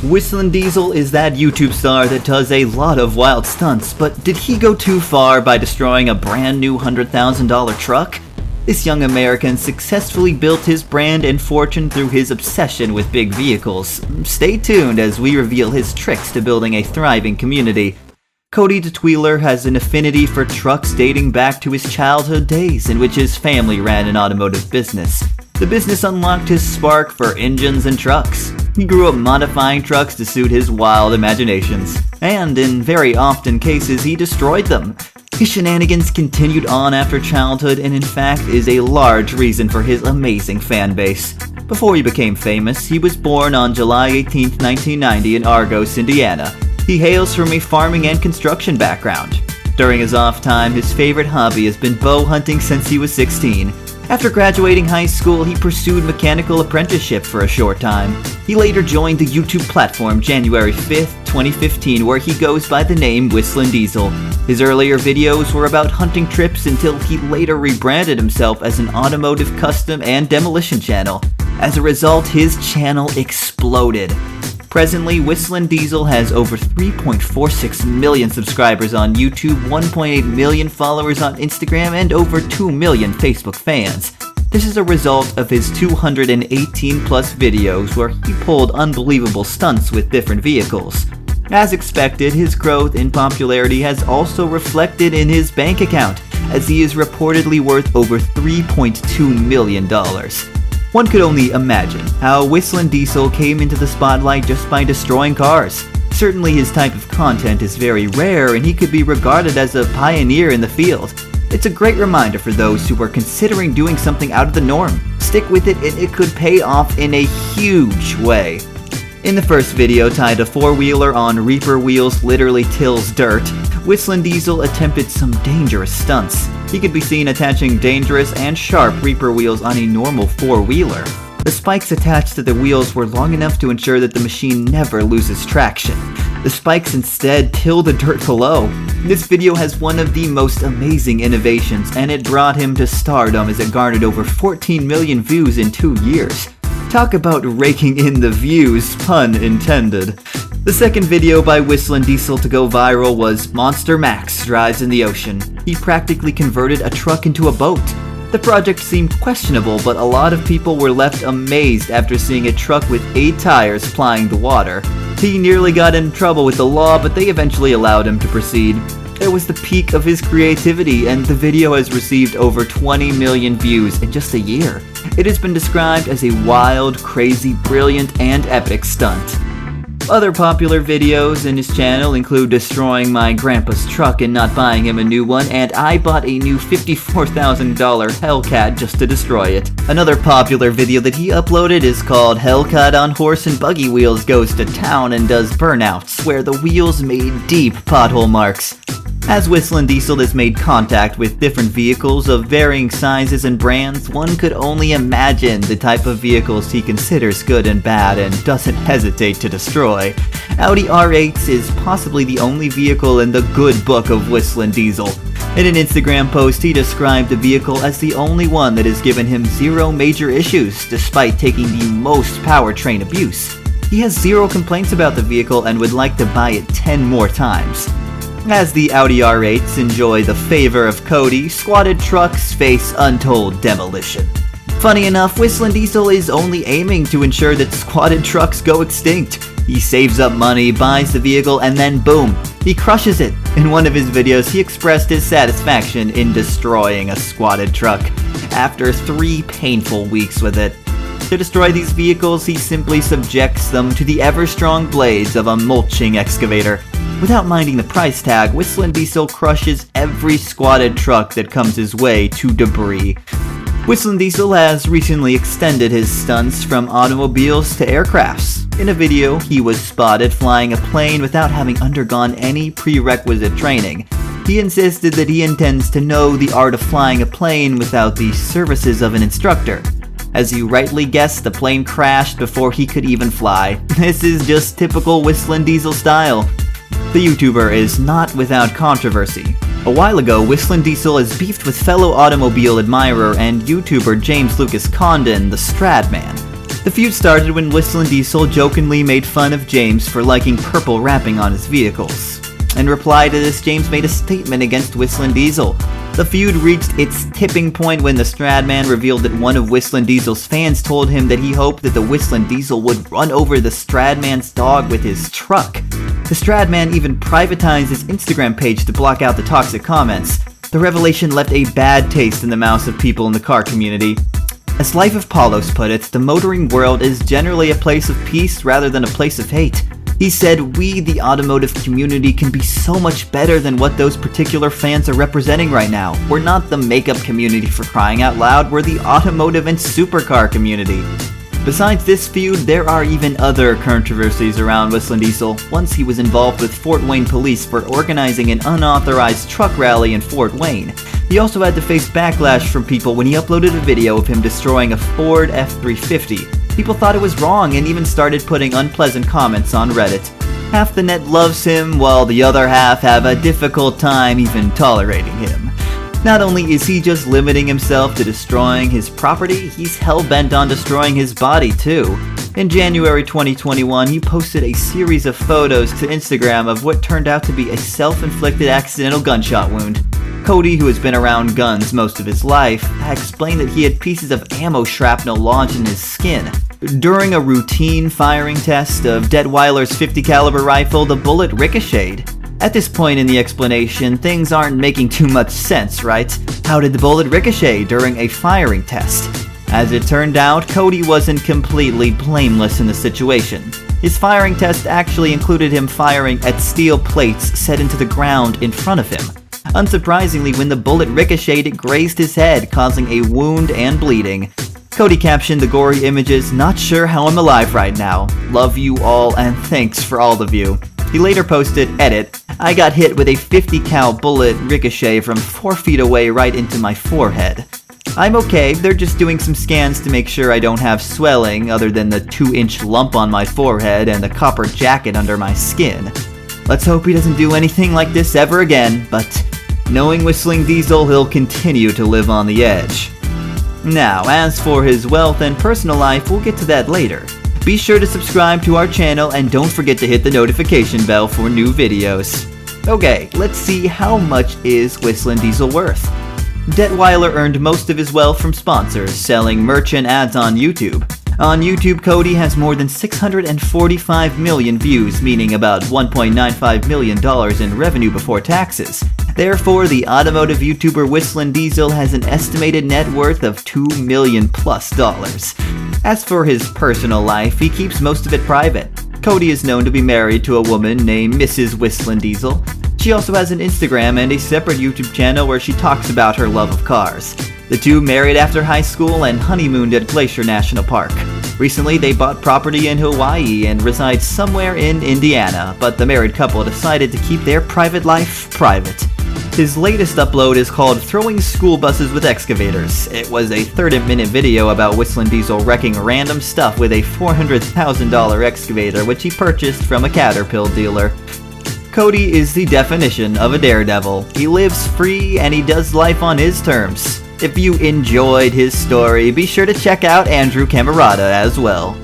WhistlinDiesel is that YouTube star that does a lot of wild stunts, but did he go too far by destroying a brand new $100,000 truck? This young American successfully built his brand and fortune through his obsession with big vehicles. Stay tuned as we reveal his tricks to building a thriving community. Cody Detwiler has an affinity for trucks dating back to his childhood days in which his family ran an automotive business. The business unlocked his spark for engines and trucks. He grew up modifying trucks to suit his wild imaginations, and in very often cases he destroyed them. His shenanigans continued on after childhood and in fact is a large reason for his amazing fan base. Before he became famous, he was born on July 18, 1990 in Argos, Indiana. He hails from a farming and construction background. During his off time, his favorite hobby has been bow hunting since he was 16. After graduating high school, he pursued mechanical apprenticeship for a short time. He later joined the YouTube platform January 5th, 2015, where he goes by the name WhistlinDiesel. His earlier videos were about hunting trips until he later rebranded himself as an automotive custom and demolition channel. As a result, his channel exploded. Presently, WhistlinDiesel has over 3.46 million subscribers on YouTube, 1.8 million followers on Instagram, and over 2 million Facebook fans. This is a result of his 218 plus videos where he pulled unbelievable stunts with different vehicles. As expected, his growth in popularity has also reflected in his bank account, as he is reportedly worth over $3.2 million. One could only imagine how WhistlinDiesel came into the spotlight just by destroying cars. Certainly his type of content is very rare and he could be regarded as a pioneer in the field. It's a great reminder for those who are considering doing something out of the norm. Stick with it and it could pay off in a huge way. In the first video, tied a four-wheeler on Reaper wheels literally tills dirt, WhistlinDiesel attempted some dangerous stunts. He could be seen attaching dangerous and sharp Reaper wheels on a normal four-wheeler. The spikes attached to the wheels were long enough to ensure that the machine never loses traction. The spikes instead till the dirt below. This video has one of the most amazing innovations, and it brought him to stardom as it garnered over 14 million views in 2 years. Talk about raking in the views, pun intended. The second video by WhistlinDiesel to go viral was Monster Max Drives in the Ocean. He practically converted a truck into a boat. The project seemed questionable, but a lot of people were left amazed after seeing a truck with 8 tires plying the water. He nearly got in trouble with the law, but they eventually allowed him to proceed. It was the peak of his creativity, and the video has received over 20 million views in just a year. It has been described as a wild, crazy, brilliant, and epic stunt. Other popular videos in his channel include destroying my grandpa's truck and not buying him a new one, and I bought a new $54,000 Hellcat just to destroy it. Another popular video that he uploaded is called Hellcat on Horse and Buggy Wheels Goes to Town and Does Burnouts, where the wheels made deep pothole marks. As WhistlinDiesel has made contact with different vehicles of varying sizes and brands, one could only imagine the type of vehicles he considers good and bad and doesn't hesitate to destroy. Audi R8s is possibly the only vehicle in the good book of WhistlinDiesel. In an Instagram post, he described the vehicle as the only one that has given him 0 major issues, despite taking the most powertrain abuse. He has 0 complaints about the vehicle and would like to buy it 10 more times. As the Audi R8s enjoy the favor of Cody, squatted trucks face untold demolition. Funny enough, WhistlinDiesel is only aiming to ensure that squatted trucks go extinct. He saves up money, buys the vehicle, and then boom, he crushes it. In one of his videos, he expressed his satisfaction in destroying a squatted truck after 3 painful weeks with it. To destroy these vehicles, he simply subjects them to the ever-strong blades of a mulching excavator. Without minding the price tag, WhistlinDiesel crushes every squatted truck that comes his way to debris. WhistlinDiesel has recently extended his stunts from automobiles to aircrafts. In a video, he was spotted flying a plane without having undergone any prerequisite training. He insisted that he intends to know the art of flying a plane without the services of an instructor. As you rightly guessed, the plane crashed before he could even fly. This is just typical WhistlinDiesel style. The YouTuber is not without controversy. A while ago, WhistlinDiesel has beefed with fellow automobile admirer and YouTuber James Lucas Condon, the Stradman. The The feud started when WhistlinDiesel jokingly made fun of James for liking purple wrapping on his vehicles. In reply to this, James made a statement against WhistlinDiesel. The feud reached its tipping point when the Stradman revealed that one of WhistlinDiesel's fans told him that he hoped that the WhistlinDiesel would run over the Stradman's dog with his truck. The Stradman even privatized his Instagram page to block out the toxic comments. The revelation left a bad taste in the mouths of people in the car community. As Life of Paulos put it, the motoring world is generally a place of peace rather than a place of hate. He said, "We, the automotive community, can be so much better than what those particular fans are representing right now. We're not the makeup community for crying out loud, we're the automotive and supercar community." Besides this feud, there are even other controversies around WhistlinDiesel. Once he was involved with Fort Wayne police for organizing an unauthorized truck rally in Fort Wayne. He also had to face backlash from people when he uploaded a video of him destroying a Ford F-350. People thought it was wrong and even started putting unpleasant comments on Reddit. Half the net loves him, while the other half have a difficult time even tolerating him. Not only is he just limiting himself to destroying his property, he's hell-bent on destroying his body too. In January 2021, he posted a series of photos to Instagram of what turned out to be a self-inflicted accidental gunshot wound. Cody, who has been around guns most of his life, explained that he had pieces of ammo shrapnel lodged in his skin. During a routine firing test of Detwiler's .50 caliber rifle, the bullet ricocheted. At this point in the explanation, things aren't making too much sense, right? How did the bullet ricochet during a firing test? As it turned out, Cody wasn't completely blameless in the situation. His firing test actually included him firing at steel plates set into the ground in front of him. Unsurprisingly, when the bullet ricocheted, it grazed his head, causing a wound and bleeding. Cody captioned the gory images, "Not sure how I'm alive right now. Love you all and thanks for all of you." He later posted, edit, "I got hit with a .50 cal bullet ricochet from 4 feet away right into my forehead. I'm okay, they're just doing some scans to make sure I don't have swelling other than the 2-inch lump on my forehead and the copper jacket under my skin. Let's hope he doesn't do anything like this ever again, but knowing WhistlinDiesel, he'll continue to live on the edge." Now, as for his wealth and personal life, we'll get to that later. Be sure to subscribe to our channel and don't forget to hit the notification bell for new videos. Okay, let's see how much is WhistlinDiesel worth. Detwiler earned most of his wealth from sponsors, selling merch and ads on YouTube. On YouTube, Cody has more than 645 million views, meaning about $1.95 million in revenue before taxes. Therefore, the automotive YouTuber WhistlinDiesel has an estimated net worth of $2 million+. As for his personal life, he keeps most of it private. Cody is known to be married to a woman named Mrs. WhistlinDiesel. She also has an Instagram and a separate YouTube channel where she talks about her love of cars. The two married after high school and honeymooned at Glacier National Park. Recently, they bought property in Hawaii and reside somewhere in Indiana, but the married couple decided to keep their private life private. His latest upload is called Throwing School Buses with Excavators. It was a 30-minute video about WhistlinDiesel wrecking random stuff with a $400,000 excavator which he purchased from a Caterpillar dealer. Cody is the definition of a daredevil. He lives free and he does life on his terms. If you enjoyed his story, be sure to check out Andrew Camerata as well.